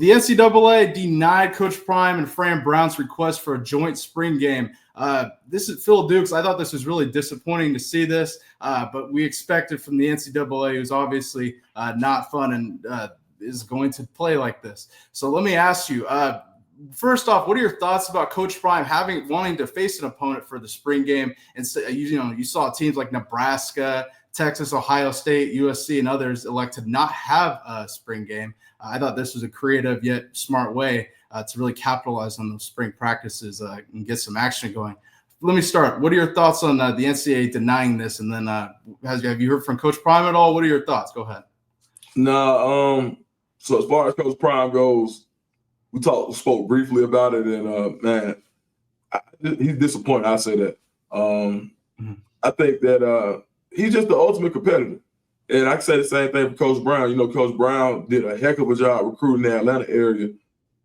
The NCAA denied Coach Prime and Fran Brown's request for a joint spring game. This is Phil Dukes. I thought this was really disappointing to see this, but we expected from the NCAA, who's obviously not fun and is going to play like this. So let me ask you, first off, what are your thoughts about Coach Prime wanting to face an opponent for the spring game? And you saw teams like Nebraska, Texas, Ohio State, USC, and others elect to not have a spring game. I thought this was a creative yet smart way to really capitalize on those spring practices and get some action going. Let me start. What are your thoughts on the NCAA denying this? And then have you heard from Coach Prime at all? What are your thoughts? Go ahead. No. So as far as Coach Prime goes, we spoke briefly about it, and he's disappointed. I say that. I think that he's just the ultimate competitor. And I can say the same thing for Coach Brown. You know, Coach Brown did a heck of a job recruiting the Atlanta area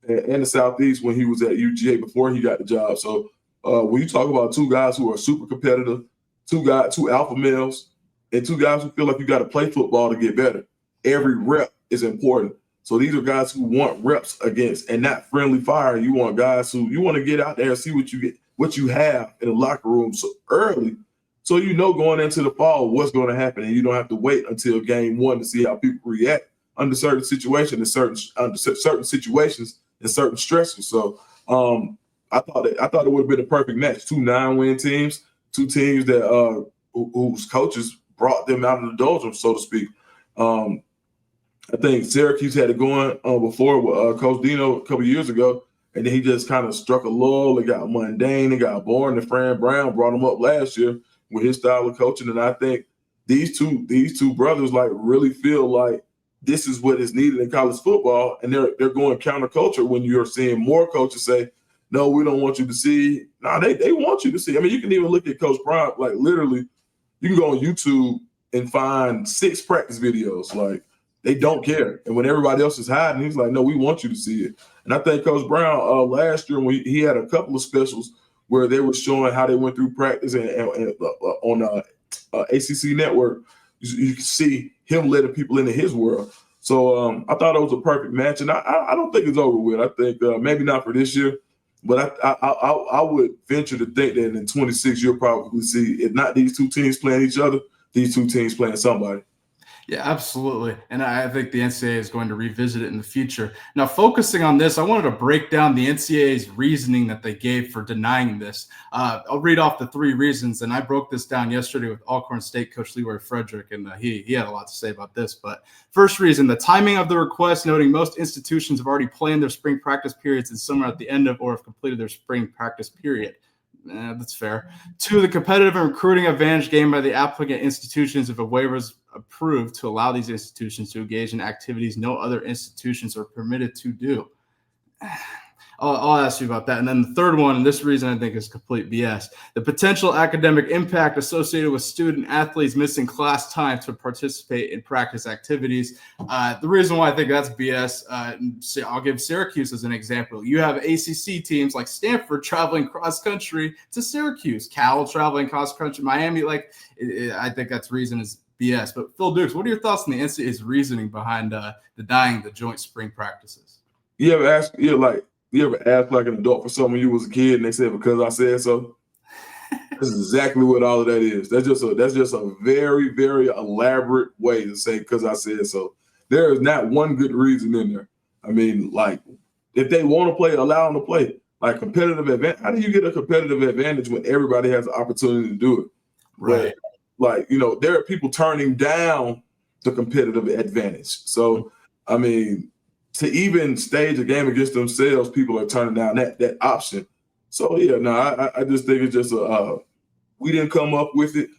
and the Southeast when he was at UGA before he got the job. So when you talk about two guys who are super competitive, two alpha males, and two guys who feel like you got to play football to get better, every rep is important. So these are guys who want reps against and not friendly fire. You want guys who you want to get out there and see what you have in the locker room so early. So you know going into the fall what's going to happen, and you don't have to wait until game one to see how people react under certain situations and certain situations and certain stresses. So I thought it would have been a perfect match. 2 9-win teams, 2 teams that whose coaches brought them out of the doldrums, so to speak. I think Syracuse had it going before with Coach Dino a couple of years ago, and then he just kind of struck a lull. It got mundane, it got boring. And Fran Brown brought him up last year with his style of coaching, and I think these two brothers like really feel like this is what is needed in college football, and they're going counterculture when you're seeing more coaches say, "No, we don't want you to see." No, they want you to see. I mean, you can even look at Coach Prime, like literally, you can go on YouTube and find 6 practice videos. Like they don't care, and when everybody else is hiding, he's like, "No, we want you to see it." And I think Coach Brown last year when he had a couple of specials where they were showing how they went through practice and on ACC network, you can see him letting people into his world. So I thought it was a perfect match, and I don't think it's over with. I think maybe not for this year, but I would venture to think that in 26 you'll probably see, if not these 2 teams playing each other, these 2 teams playing somebody. Yeah, absolutely. And I think the NCAA is going to revisit it in the future. Now, focusing on this, I wanted to break down the NCAA's reasoning that they gave for denying this. I'll read off the 3 reasons, and I broke this down yesterday with Alcorn State coach Leroy Frederick, and he had a lot to say about this. But first reason, the timing of the request, noting most institutions have already planned their spring practice periods in summer at the end of or have completed their spring practice period. That's fair. 2, the competitive and recruiting advantage gained by the applicant institutions if a waiver is approved to allow these institutions to engage in activities no other institutions are permitted to do. I'll ask you about that. And then the third one, and this reason I think is complete BS, the potential academic impact associated with student athletes missing class time to participate in practice activities. The reason why I think that's BS, I'll give Syracuse as an example. You have ACC teams like Stanford traveling cross country to Syracuse, Cal traveling cross country, Miami. I think that's reason is BS. But Phil Dukes, what are your thoughts on the NCAA's reasoning behind denying the joint spring practices? You ever ask like an adult for something when you was a kid and they said, "Because I said so"? That's exactly what all of that is. That's just a very, very elaborate way to say "because I said so." There is not one good reason in there. I mean, like, if they want to play, allow them to play. Like competitive advantage. How do you get a competitive advantage when everybody has the opportunity to do it? Right. Like, there are people turning down the competitive advantage. So, I mean, to even stage a game against themselves, people are turning down that option. So, yeah, no, I just think it's just we didn't come up with it,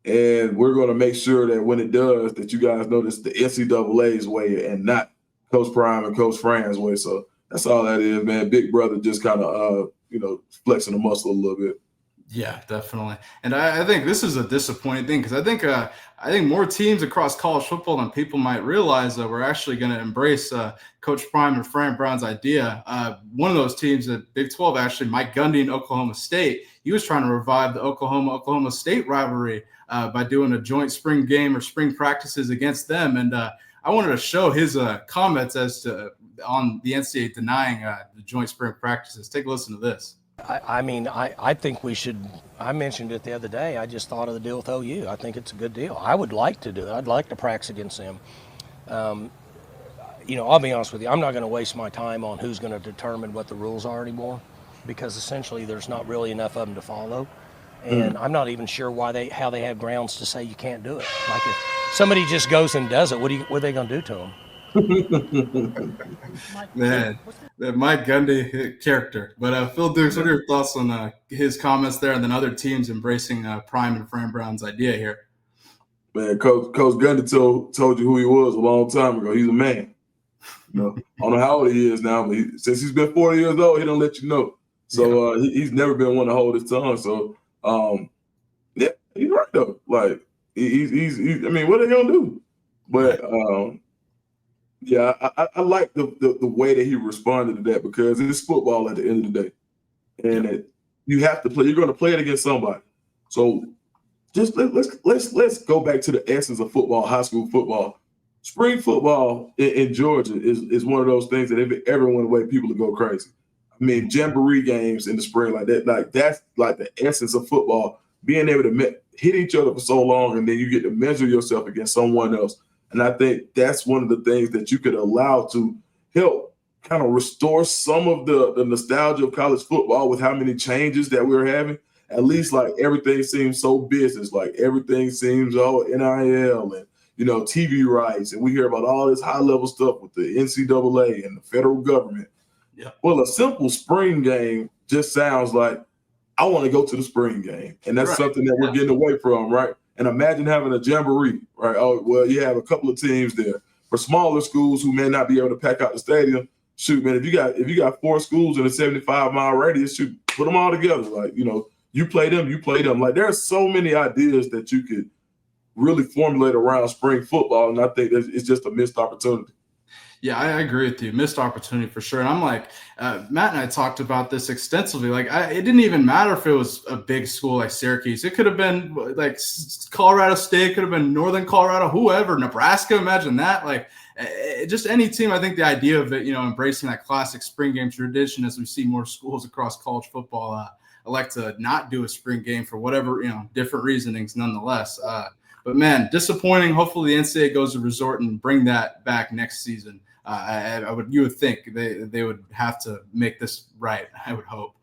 and we're going to make sure that when it does, that you guys know this is the NCAA's way and not Coach Prime and Coach Fran's way. So that's all that is, man. Big brother just kind of, flexing the muscle a little bit. Yeah, definitely. And I think this is a disappointing thing because I think more teams across college football than people might realize that we're actually going to embrace Coach Prime and Fran Brown's idea. One of those teams at Big 12, actually, Mike Gundy in Oklahoma State, he was trying to revive the Oklahoma State rivalry by doing a joint spring game or spring practices against them. And I wanted to show his comments as to on the NCAA denying the joint spring practices. Take a listen to this. I think we should. I mentioned it the other day. I just thought of the deal with OU. I think it's a good deal. I would like to do it. I'd like to practice against them. I'll be honest with you. I'm not going to waste my time on who's going to determine what the rules are anymore, because essentially there's not really enough of them to follow. And I'm not even sure how they have grounds to say you can't do it. Like if somebody just goes and does it, what are they going to do to them? Man, Mike Gundy character. But Phil Dukes, what are your thoughts on his comments there, and then other teams embracing Prime and Fran Brown's idea here? Man, Coach Gundy told you who he was a long time ago. He's a man. I don't know how old he is now, but since he's been 40 years old, he don't let you know. So he's never been one to hold his tongue. So yeah, he's right though. Like he's I mean, what are they gonna do? But yeah, I like the way that he responded to that, because it's football at the end of the day, and you have to play. You're going to play it against somebody. So just let's go back to the essence of football, high school football. Spring football in Georgia is one of those things that if everyone went away, people would go crazy. I mean, jamboree games in the spring like that, like that's like the essence of football. Being able to hit each other for so long, and then you get to measure yourself against someone else. And I think that's one of the things that you could allow to help kind of restore some of the nostalgia of college football with how many changes that we're having. At least like everything seems so business, like everything seems NIL and TV rights, and we hear about all this high level stuff with the NCAA and the federal government. Yeah. Well, a simple spring game just sounds like I want to go to the spring game, and that's something that we're getting away from, right? And imagine having a jamboree, right? Oh, well, you have a couple of teams there. For smaller schools who may not be able to pack out the stadium, shoot, man, if you got 4 schools in a 75-mile radius, shoot, put them all together. Like, you play them. Like, there are so many ideas that you could really formulate around spring football, and I think it's just a missed opportunity. Yeah, I agree with you. Missed opportunity for sure. And I'm like, Matt and I talked about this extensively. Like, it didn't even matter if it was a big school like Syracuse. It could have been like Colorado State, could have been Northern Colorado, whoever, Nebraska. Imagine that. Like, just any team. I think the idea of it, embracing that classic spring game tradition, as we see more schools across college football elect to not do a spring game for whatever, different reasonings nonetheless. But man, disappointing. Hopefully the NCAA goes to resort and bring that back next season. You would think they would have to make this right, I would hope.